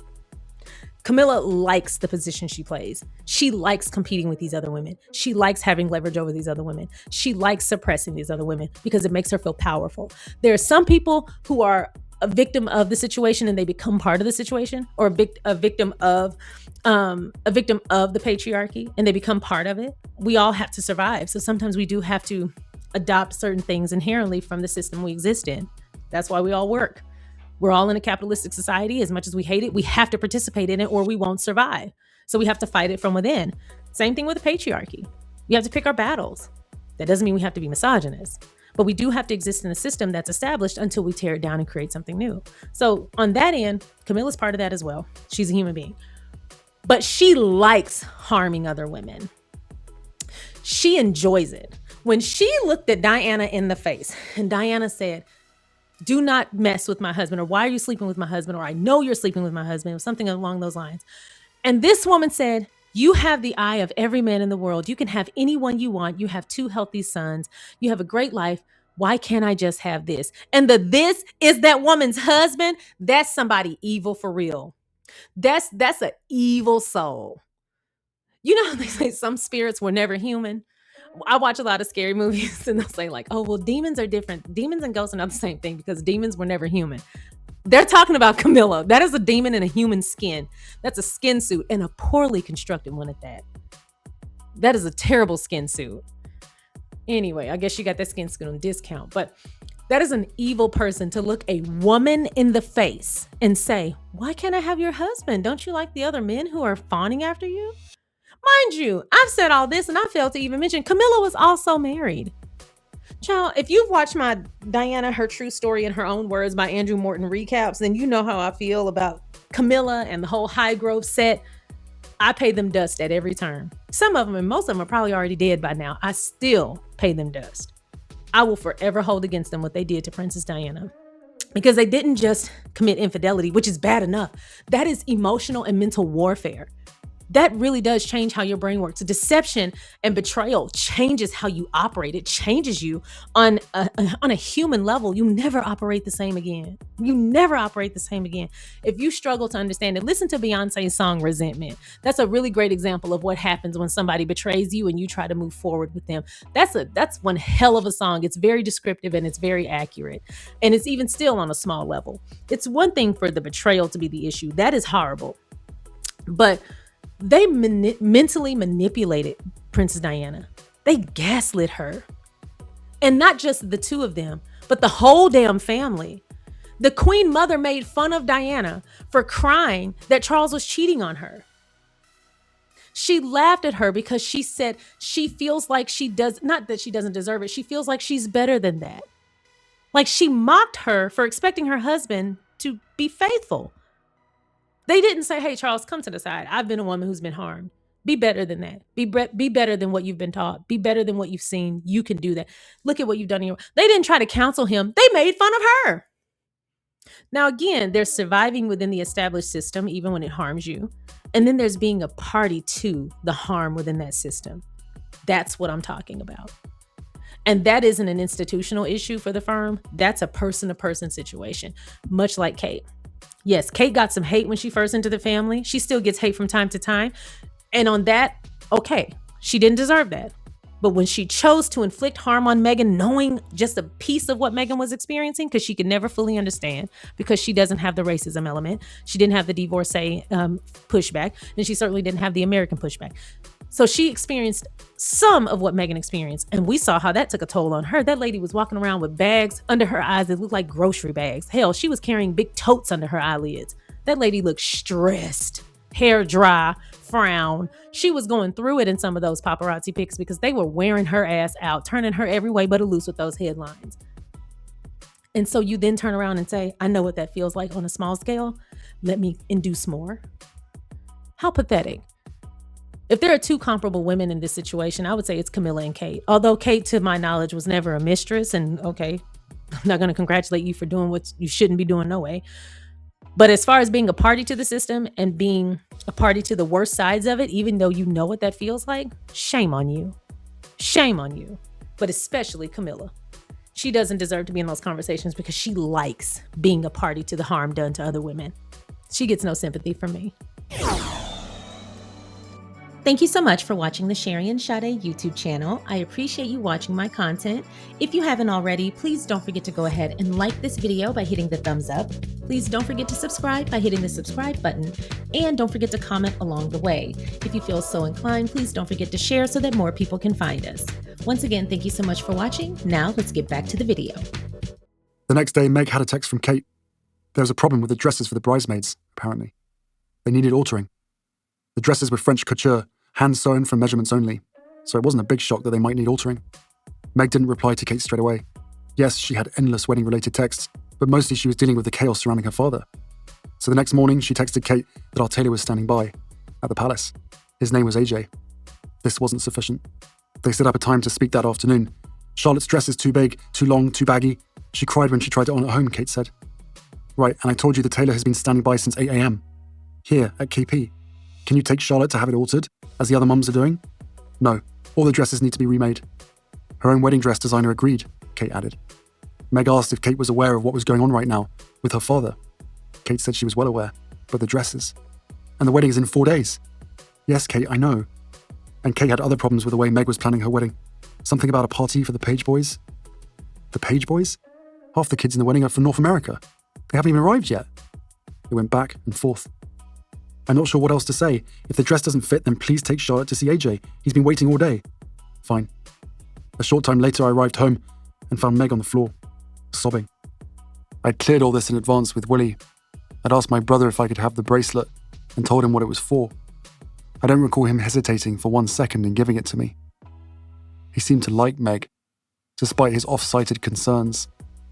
Camilla likes the position she plays. She likes competing with these other women. She likes having leverage over these other women. She likes suppressing these other women because it makes her feel powerful. There are some people who are a victim of the situation and they become part of the situation, or a victim of the patriarchy and they become part of it. We all have to survive. So sometimes we do have to adopt certain things inherently from the system we exist in. That's why we all work. We're all in a capitalistic society. As much as we hate it, we have to participate in it or we won't survive. So we have to fight it from within. Same thing with the patriarchy. We have to pick our battles. That doesn't mean we have to be misogynist, but we do have to exist in a system that's established until we tear it down and create something new. So on that end, Camilla's part of that as well. She's a human being, but she likes harming other women. She enjoys it. When she looked at Diana in the face and Diana said, "Do not mess with my husband," or "Why are you sleeping with my husband?" or "I know you're sleeping with my husband," or something along those lines. And this woman said, "You have the eye of every man in the world. You can have anyone you want. You have 2 healthy sons. You have a great life. Why can't I just have this?" And this is that woman's husband. That's somebody evil for real. That's an evil soul. You know how they say some spirits were never human? I watch a lot of scary movies and they'll say like, "Oh, well, demons are different. Demons and ghosts are not the same thing because demons were never human." They're talking about Camilla. That is a demon in a human skin. That's a skin suit, and a poorly constructed one at that. That is a terrible skin suit. Anyway, I guess she got that skin suit on discount, but that is an evil person to look a woman in the face and say, "Why can't I have your husband? Don't you like the other men who are fawning after you?" Mind you, I've said all this and I failed to even mention Camilla was also married. Child, if you've watched my Diana, Her True Story in Her Own Words by Andrew Morton recaps, then you know how I feel about Camilla and the whole Highgrove set. I pay them dust at every turn. Some of them, and most of them are probably already dead by now. I still pay them dust. I will forever hold against them what they did to Princess Diana. Because they didn't just commit infidelity, which is bad enough. That is emotional and mental warfare. That really does change how your brain works. Deception and betrayal changes how you operate. It changes you on a human level. You never operate the same again. You never operate the same again. If you struggle to understand it, listen to Beyonce's song Resentment. That's a really great example of what happens when somebody betrays you and you try to move forward with them. That's one hell of a song. It's very descriptive and it's very accurate. And it's even still on a small level. It's one thing for the betrayal to be the issue. That is horrible. But they mentally manipulated Princess Diana. They gaslit her. And not just the 2 of them, but the whole damn family. The Queen Mother made fun of Diana for crying that Charles was cheating on her. She laughed at her because she said she feels like she does, not that she doesn't deserve it, she feels like she's better than that. Like she mocked her for expecting her husband to be faithful. They didn't say, "Hey, Charles, come to the side. I've been a woman who's been harmed. Be better than that. Be better than what you've been taught. Be better than what you've seen. You can do that. Look at what you've done." They didn't try to counsel him. They made fun of her. Now, again, there's surviving within the established system, even when it harms you. And then there's being a party to the harm within that system. That's what I'm talking about. And that isn't an institutional issue for the firm. That's a person-to-person situation, much like Kate. Yes, Kate got some hate when she first entered the family. She still gets hate from time to time. And on that, okay, she didn't deserve that. But when she chose to inflict harm on Meghan, knowing just a piece of what Meghan was experiencing, because she could never fully understand, because she doesn't have the racism element. She didn't have the divorcee pushback, and she certainly didn't have the American pushback. So she experienced some of what Meghan experienced, and we saw how that took a toll on her. That lady was walking around with bags under her eyes that looked like grocery bags. Hell, she was carrying big totes under her eyelids. That lady looked stressed, hair dry, frown. She was going through it in some of those paparazzi pics because they were wearing her ass out, turning her every way but a loose with those headlines. And so you then turn around and say, "I know what that feels like on a small scale. Let me induce more." How pathetic. If there are 2 comparable women in this situation, I would say it's Camilla and Kate. Although Kate, to my knowledge, was never a mistress. And okay, I'm not going to congratulate you for doing what you shouldn't be doing no way. But as far as being a party to the system and being a party to the worst sides of it, even though you know what that feels like, shame on you. Shame on you. But especially Camilla. She doesn't deserve to be in those conversations because she likes being a party to the harm done to other women. She gets no sympathy from me. Thank you so much for watching the Sharion Sade YouTube channel. I appreciate you watching my content. If you haven't already, please don't forget to go ahead and like this video by hitting the thumbs up. Please don't forget to subscribe by hitting the subscribe button. And don't forget to comment along the way. If you feel so inclined, please don't forget to share so that more people can find us. Once again, thank you so much for watching. Now let's get back to the video. The next day, Meg had a text from Kate. There was a problem with the dresses for the bridesmaids, apparently. They needed altering. The dresses were French couture, hand-sewn from measurements only, so it wasn't a big shock that they might need altering. Meg didn't reply to Kate straight away. Yes, she had endless wedding-related texts, but mostly she was dealing with the chaos surrounding her father. So the next morning, she texted Kate that our tailor was standing by, at the palace. His name was AJ. This wasn't sufficient. They set up a time to speak that afternoon. Charlotte's dress is too big, too long, too baggy. She cried when she tried it on at home, Kate said. Right, and I told you the tailor has been standing by since 8 a.m. Here, at KP. Can you take Charlotte to have it altered, as the other mums are doing? No, all the dresses need to be remade. Her own wedding dress designer agreed, Kate added. Meg asked if Kate was aware of what was going on right now with her father. Kate said she was well aware, but the dresses. And the wedding is in 4 days. Yes, Kate, I know. And Kate had other problems with the way Meg was planning her wedding. Something about a party for the Page boys. The Page boys? Half the kids in the wedding are from North America. They haven't even arrived yet. They went back and forth. I'm not sure what else to say. If the dress doesn't fit, then please take Charlotte to see AJ. He's been waiting all day. Fine. A short time later, I arrived home and found Meg on the floor, sobbing. I'd cleared all this in advance with Willie. I'd asked my brother if I could have the bracelet and told him what it was for. I don't recall him hesitating for 1 second in giving it to me. He seemed to like Meg, despite his off-cited concerns.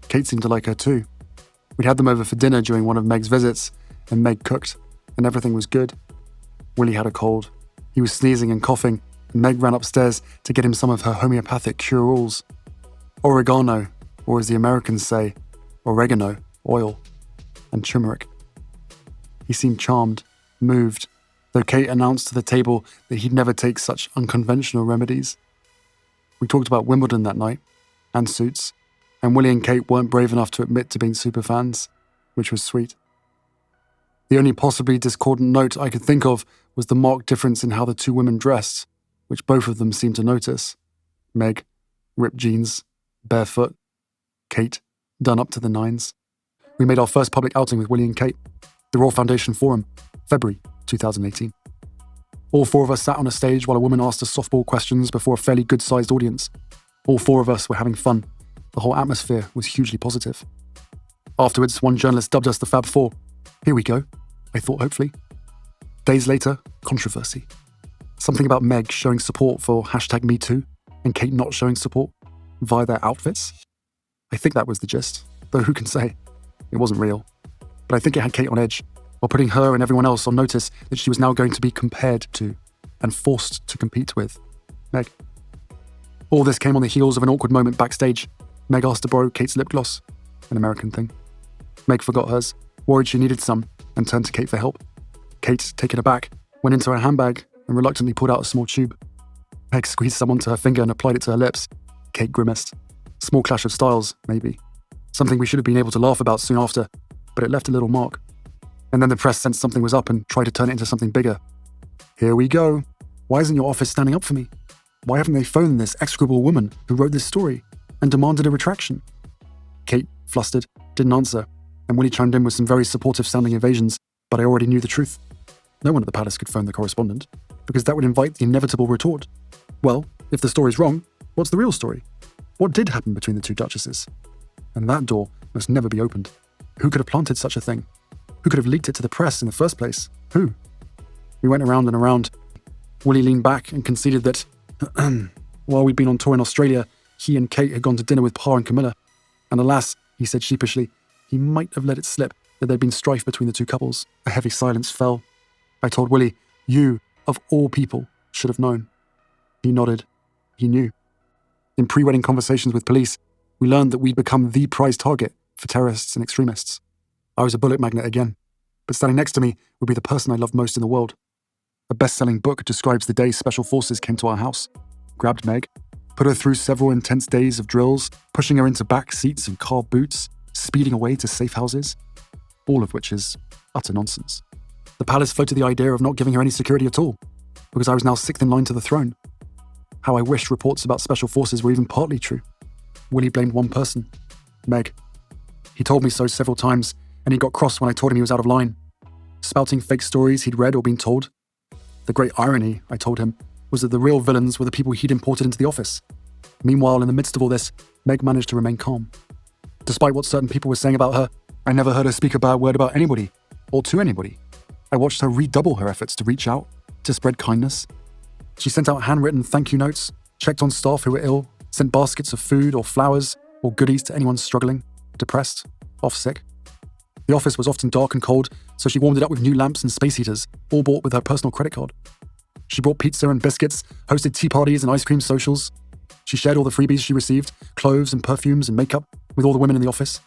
Kate seemed to like her too. We'd had them over for dinner during one of Meg's visits, and Meg cooked, and everything was good. Willie had a cold. He was sneezing and coughing, and Meg ran upstairs to get him some of her homeopathic cure-alls. Oregano, or as the Americans say, oregano, oil, and turmeric. He seemed charmed, moved, though Kate announced to the table that he'd never take such unconventional remedies. We talked about Wimbledon that night, and suits, and Willie and Kate weren't brave enough to admit to being superfans, which was sweet. The only possibly discordant note I could think of was the marked difference in how the two women dressed, which both of them seemed to notice. Meg, ripped jeans, barefoot. Kate, done up to the nines. We made our first public outing with Willie and Kate, the Royal Foundation Forum, February 2018. All four of us sat on a stage while a woman asked us softball questions before a fairly good-sized audience. All four of us were having fun. The whole atmosphere was hugely positive. Afterwards, one journalist dubbed us the Fab Four. Here we go, I thought hopefully. Days later, controversy. Something about Meg showing support for #MeToo and Kate not showing support via their outfits. I think that was the gist, though who can say? It wasn't real. But I think it had Kate on edge, while putting her and everyone else on notice that she was now going to be compared to and forced to compete with Meg. All this came on the heels of an awkward moment backstage. Meg asked to borrow Kate's lip gloss, an American thing. Meg forgot hers, worried she needed some, and turned to Kate for help. Kate, taken aback, went into her handbag and reluctantly pulled out a small tube. Meg squeezed some onto her finger and applied it to her lips. Kate grimaced. Small clash of styles, maybe. Something we should have been able to laugh about soon after, but it left a little mark. And then the press sensed something was up and tried to turn it into something bigger. Here we go. Why isn't your office standing up for me? Why haven't they phoned this execrable woman who wrote this story and demanded a retraction? Kate, flustered, didn't answer, and Willie chimed in with some very supportive-sounding evasions, but I already knew the truth. No one at the palace could phone the correspondent, because that would invite the inevitable retort. Well, if the story's wrong, what's the real story? What did happen between the two duchesses? And that door must never be opened. Who could have planted such a thing? Who could have leaked it to the press in the first place? Who? We went around and around. Willie leaned back and conceded that, while we'd been on tour in Australia, he and Kate had gone to dinner with Pa and Camilla. And alas, he said sheepishly, he might have let it slip that there'd been strife between the two couples. A heavy silence fell. I told Willie, you, of all people, should have known. He nodded. He knew. In pre-wedding conversations with police, we learned that we'd become the prize target for terrorists and extremists. I was a bullet magnet again, but standing next to me would be the person I loved most in the world. A best-selling book describes the day special forces came to our house, grabbed Meg, put her through several intense days of drills, pushing her into back seats and car boots, speeding away to safe houses, all of which is utter nonsense. The palace floated the idea of not giving her any security at all. because I was now sixth in line to the throne. How I wished reports about special forces were even partly true. Willie blamed one person, Meg. He told me so several times, and he got cross when I told him he was out of line, spouting fake stories he'd read or been told. The great irony, I told him, was that the real villains were the people he'd imported into the office. Meanwhile, in the midst of all this, Meg managed to remain calm. Despite what certain people were saying about her, I never heard her speak a bad word about anybody, or to anybody. I watched her redouble her efforts to reach out, to spread kindness. She sent out handwritten thank you notes, checked on staff who were ill, sent baskets of food or flowers or goodies to anyone struggling, depressed, off sick. The office was often dark and cold, so she warmed it up with new lamps and space heaters, all bought with her personal credit card. She brought pizza and biscuits, hosted tea parties and ice cream socials. She shared all the freebies she received, clothes and perfumes and makeup, with all the women in the office.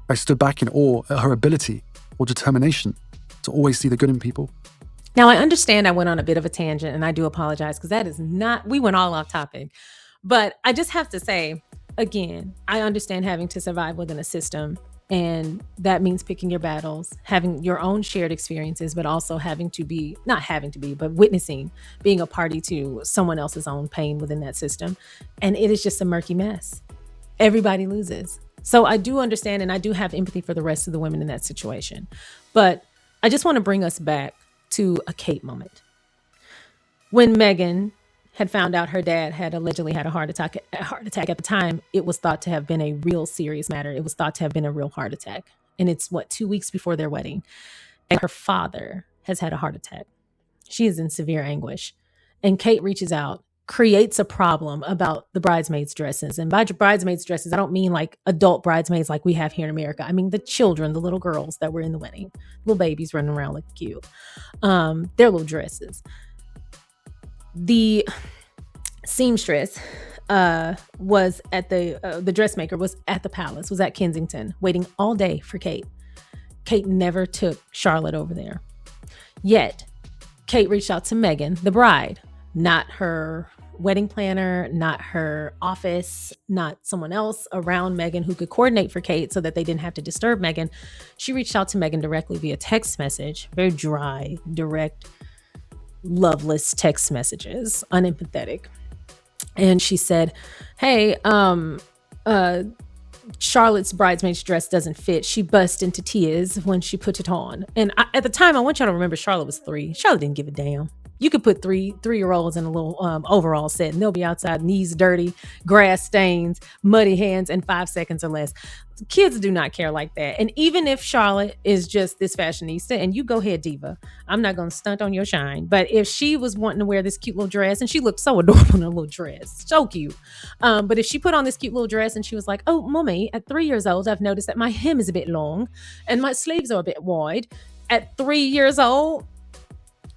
I stood back in awe at her ability or determination to always see the good in people. Now, I understand I went on a bit of a tangent, and I do apologize because that is not, we went all off topic. But I just have to say, again, I understand having to survive within a system, and that means picking your battles, having your own shared experiences, but also but witnessing, being a party to someone else's own pain within that system. And it is just a murky mess. Everybody loses. So I do understand, and I do have empathy for the rest of the women in that situation. But I just want to bring us back to a Kate moment. When Meghan had found out her dad had allegedly had a heart attack at the time, it was thought to have been a real serious matter. It was thought to have been a real heart attack. And it's 2 weeks before their wedding. And her father has had a heart attack. She is in severe anguish. And Kate reaches out, creates a problem about the bridesmaids' dresses. And by bridesmaids' dresses, I don't mean like adult bridesmaids like we have here in America. I mean the children, the little girls that were in the wedding, little babies running around looking cute. Their little dresses. The seamstress was at the dressmaker was at the palace, was at Kensington, waiting all day for Kate. Kate never took Charlotte over there. Yet, Kate reached out to Meghan, the bride, not her wedding planner, not her office, not someone else around Meghan who could coordinate for Kate so that they didn't have to disturb Meghan. She reached out to Meghan directly via text message, very dry, direct, loveless text messages, unempathetic. And she said, hey, Charlotte's bridesmaid's dress doesn't fit. She burst into tears when she put it on. And at the time, I want y'all to remember Charlotte was 3. Charlotte didn't give a damn. You could put three-year-olds in a little overall set and they'll be outside, knees dirty, grass stains, muddy hands in 5 seconds or less. Kids do not care like that. And even if Charlotte is just this fashionista, and you go ahead, diva, I'm not going to stunt on your shine. But if she was wanting to wear this cute little dress, and she looked so adorable in a little dress, so cute. But if she put on this cute little dress and she was like, oh, mommy, at 3 years old, I've noticed that my hem is a bit long and my sleeves are a bit wide. At 3 years old,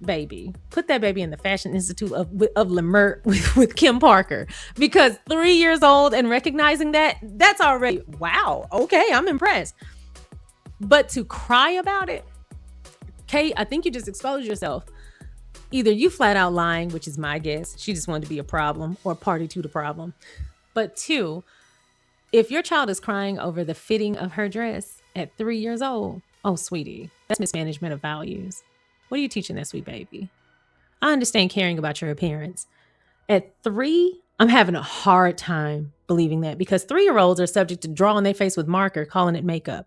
baby, put that baby in the Fashion Institute of Lemert with Kim Parker, because 3 years old and recognizing that's already, wow, okay, I'm impressed. But to cry about it, Kate, I think you just exposed yourself. Either you flat out lying, which is my guess, she just wanted to be a problem or party to the problem. But 2, if your child is crying over the fitting of her dress at 3 years old, oh, sweetie, that's mismanagement of values. What are you teaching that sweet baby? I understand caring about your appearance. At 3, I'm having a hard time believing that, because 3-year-olds are subject to drawing their face with marker, calling it makeup.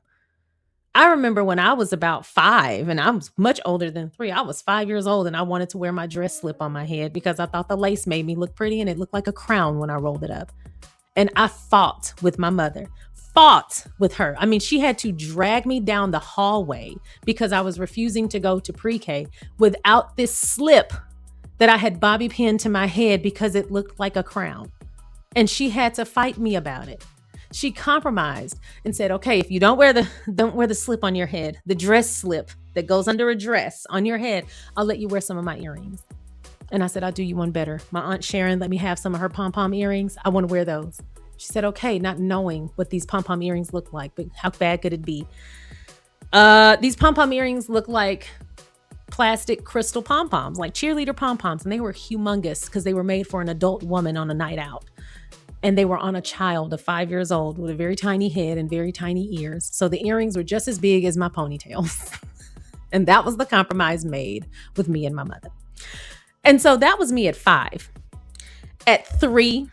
I remember when I was about 5, and I was much older than 3. I was 5 years old and I wanted to wear my dress slip on my head because I thought the lace made me look pretty and it looked like a crown when I rolled it up. And I fought with my mother. Fought with her. I mean, she had to drag me down the hallway because I was refusing to go to pre-K without this slip that I had bobby pinned to my head because it looked like a crown. And she had to fight me about it. She compromised and said, okay, if you don't wear the slip on your head, the dress slip that goes under a dress on your head, I'll let you wear some of my earrings. And I said, I'll do you one better. My Aunt Sharon let me have some of her pom-pom earrings. I want to wear those. She said, okay, not knowing what these pom-pom earrings look like, but how bad could it be? These pom-pom earrings look like plastic crystal pom-poms, like cheerleader pom-poms. And they were humongous because they were made for an adult woman on a night out. And they were on a child of 5 years old with a very tiny head and very tiny ears. So the earrings were just as big as my ponytails. And that was the compromise made with me and my mother. And so that was me at 5. At 3,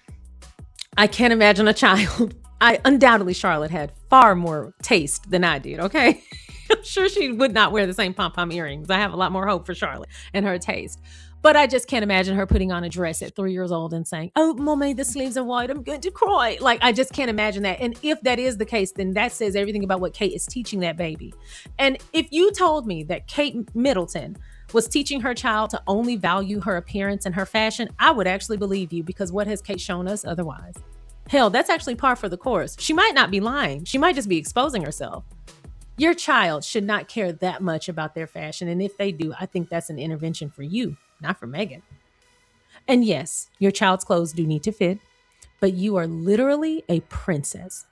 I can't imagine a child. Undoubtedly, Charlotte had far more taste than I did, okay? I'm sure she would not wear the same pom-pom earrings. I have a lot more hope for Charlotte and her taste. But I just can't imagine her putting on a dress at 3 years old and saying, "Oh, mommy, the sleeves are wide. I'm going to cry." Like, I just can't imagine that. And if that is the case, then that says everything about what Kate is teaching that baby. And if you told me that Kate Middleton was teaching her child to only value her appearance and her fashion, I would actually believe you, because what has Kate shown us otherwise? Hell, that's actually par for the course. She might not be lying. She might just be exposing herself. Your child should not care that much about their fashion. And if they do, I think that's an intervention for you, not for Meghan. And yes, your child's clothes do need to fit, but you are literally a princess.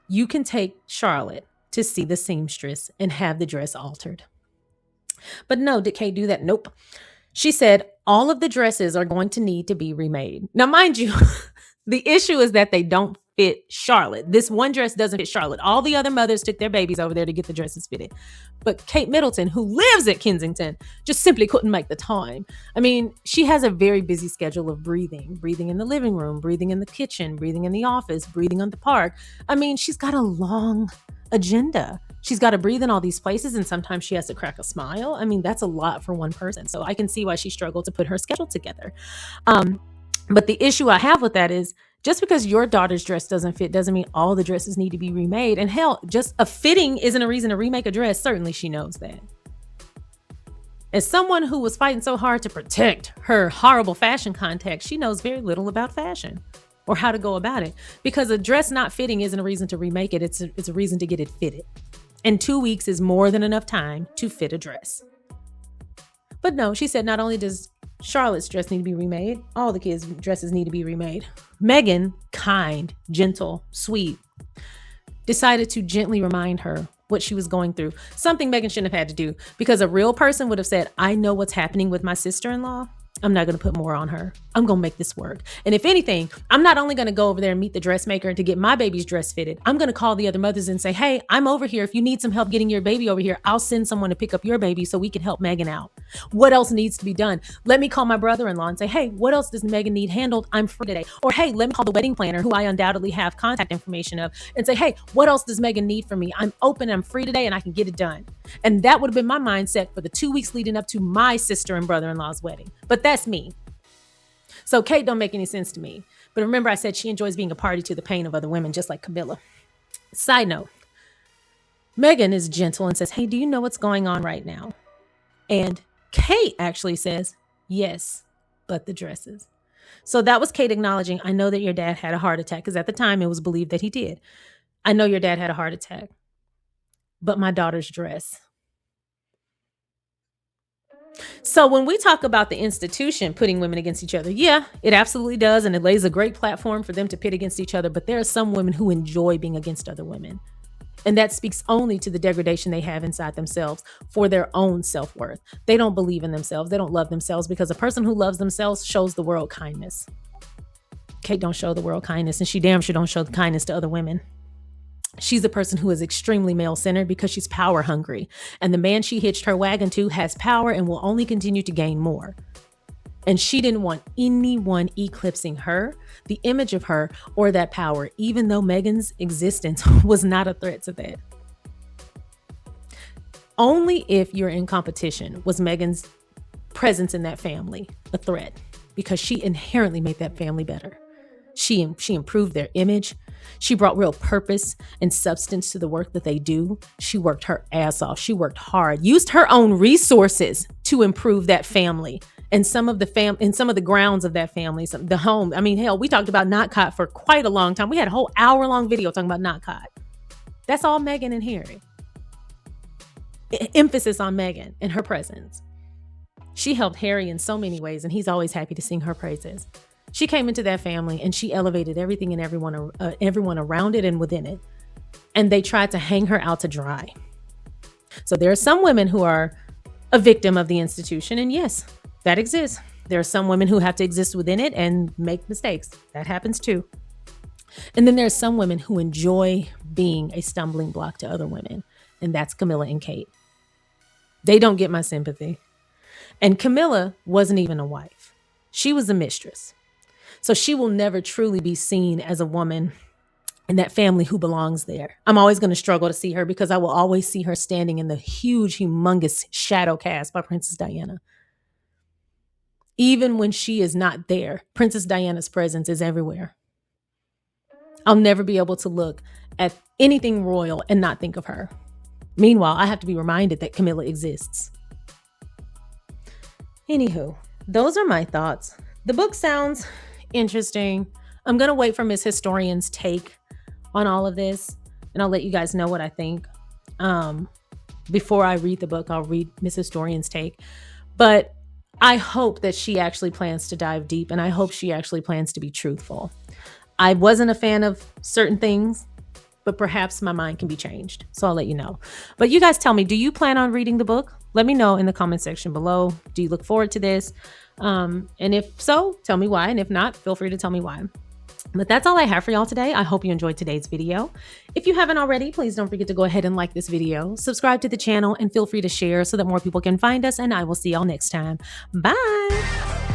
You can take Charlotte to see the seamstress and have the dress altered. But no, did Kate do that? Nope. She said all of the dresses are going to need to be remade. Now, mind you, the issue is that they don't fit Charlotte. This one dress doesn't fit Charlotte. All the other mothers took their babies over there to get the dresses fitted. But Kate Middleton, who lives at Kensington, just simply couldn't make the time. I mean, she has a very busy schedule of breathing in the living room, breathing in the kitchen, breathing in the office, breathing on the park. I mean, she's got a long agenda. She's got to breathe in all these places, and sometimes she has to crack a smile. I mean, that's a lot for one person. So I can see why she struggled to put her schedule together. But the issue I have with that is, just because your daughter's dress doesn't fit doesn't mean all the dresses need to be remade. And hell, just a fitting isn't a reason to remake a dress. Certainly she knows that. As someone who was fighting so hard to protect her horrible fashion contacts, she knows very little about fashion or how to go about it. Because a dress not fitting isn't a reason to remake it. It's a reason to get it fitted. And 2 weeks is more than enough time to fit a dress. But no, she said not only does Charlotte's dress need to be remade, all the kids' dresses need to be remade. Meghan, kind, gentle, sweet, decided to gently remind her what she was going through. Something Meghan shouldn't have had to do, because a real person would have said, "I know what's happening with my sister-in-law. I'm not going to put more on her. I'm going to make this work. And if anything, I'm not only going to go over there and meet the dressmaker to get my baby's dress fitted. I'm going to call the other mothers and say, hey, I'm over here. If you need some help getting your baby over here, I'll send someone to pick up your baby so we can help Meghan out. What else needs to be done? Let me call my brother-in-law and say, hey, what else does Meghan need handled? I'm free today. Or hey, let me call the wedding planner, who I undoubtedly have contact information of, and say, hey, what else does Meghan need from me? I'm open, I'm free today, and I can get it done. And that would have been my mindset for the 2 weeks leading up to my sister and brother-in-law's wedding. But that's me. So Kate don't make any sense to me. But remember, I said she enjoys being a party to the pain of other women, just like Camilla. Side note, Meghan is gentle and says, hey, do you know what's going on right now? And Kate actually says, yes, but the dresses. So that was Kate acknowledging, I know that your dad had a heart attack, because at the time it was believed that he did. I know your dad had a heart attack, but my daughter's dress. So when we talk about the institution putting women against each other, yeah, it absolutely does. And it lays a great platform for them to pit against each other. But there are some women who enjoy being against other women. And that speaks only to the degradation they have inside themselves for their own self-worth. They don't believe in themselves. They don't love themselves, because a person who loves themselves shows the world kindness. Kate don't show the world kindness, and she damn sure don't show the kindness to other women. She's a person who is extremely male-centered because she's power hungry. And the man she hitched her wagon to has power and will only continue to gain more. And she didn't want anyone eclipsing her, the image of her, or that power, even though Meghan's existence was not a threat to that. Only if you're in competition was Meghan's presence in that family a threat, because she inherently made that family better. She improved their image. She brought real purpose and substance to the work that they do. She worked her ass off. She worked hard, used her own resources to improve that family and some of the grounds of that family, the home. I mean, hell, we talked about Notcott for quite a long time. We had a whole hour-long video talking about Notcott. That's all Meghan and Harry. Emphasis on Meghan and her presence. She helped Harry in so many ways, and he's always happy to sing her praises. She came into that family and she elevated everything and everyone around it and within it. And they tried to hang her out to dry. So there are some women who are a victim of the institution. And yes, that exists. There are some women who have to exist within it and make mistakes. That happens too. And then there are some women who enjoy being a stumbling block to other women. And that's Camilla and Kate. They don't get my sympathy. And Camilla wasn't even a wife. She was a mistress. So she will never truly be seen as a woman in that family who belongs there. I'm always going to struggle to see her because I will always see her standing in the huge, humongous shadow cast by Princess Diana. Even when she is not there, Princess Diana's presence is everywhere. I'll never be able to look at anything royal and not think of her. Meanwhile, I have to be reminded that Camilla exists. Anywho, those are my thoughts. The book sounds interesting. I'm going to wait for Miss Historian's take on all of this, and I'll let you guys know what I think. Before I read the book, I'll read Miss Historian's take. But I hope that she actually plans to dive deep, and I hope she actually plans to be truthful. I wasn't a fan of certain things, but perhaps my mind can be changed. So I'll let you know. But you guys tell me, do you plan on reading the book? Let me know in the comment section below. Do you look forward to this? And if so, tell me why. And if not, feel free to tell me why. But that's all I have for y'all today. I hope you enjoyed today's video. If you haven't already, please don't forget to go ahead and like this video, subscribe to the channel, and feel free to share so that more people can find us. And I will see y'all next time. Bye.